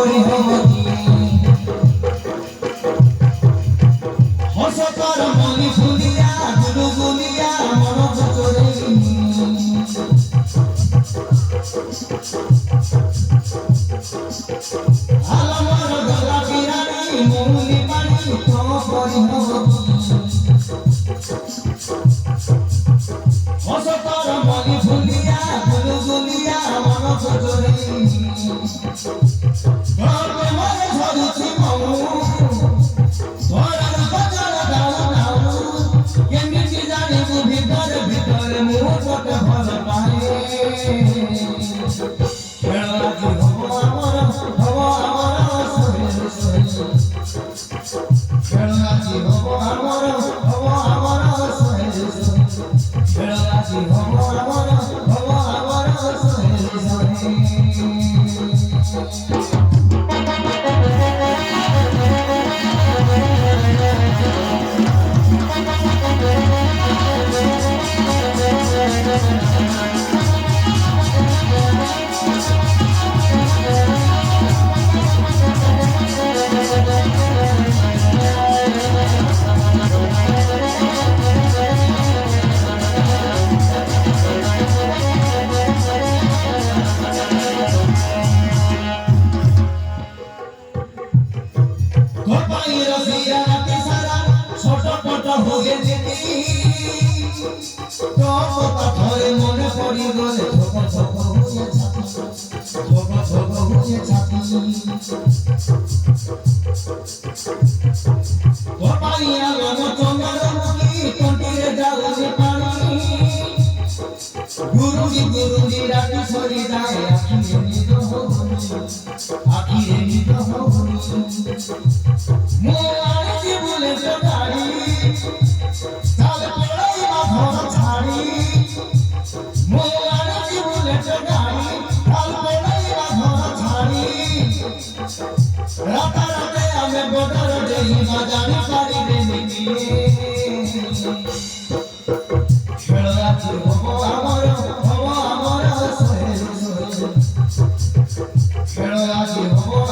করি হবি হসকার মনি ফুলিয়া গুলু গুলিয়া মন ভিতরে আলমর গলা পিরানি মৌলি পানি তো করি হবি হসকার মনি ফুলিয়া গুলু গুলিয়া মন ভিতরে গর্বে মনে ধরুছি মৌ ধরার বচন দাও দাও কেমিটি জানিবু ভিতরে ভিতরে মুহূর্তে ভাল পাই খেল আজি হব আমার সোহেল সোহেল খেল আজি হব আমার সোহেল সোহেল খেল আজি হব আমার সোহেল সোহেল মনে পড়ি গলে ছোট ছোট হয়ে ছাতি গোপালিয়া গম চন্দন মুখী কণ্ঠে যাওনি পানি গুরুজি রাখি সরি যায় আখিরে নিদ হবনি মো আইছি বলে গাড়ি চাল পড়াই বাঁধন ছাড়ি মো আইছি বলে গাড়ি চাল পড়াই বাঁধন ছাড়ি রাতা রাতে আমি বদর দেই বাজানি পারি রে নিয়ে খেল আজি হব আমার সোহেল সোহেল খেল আজি হব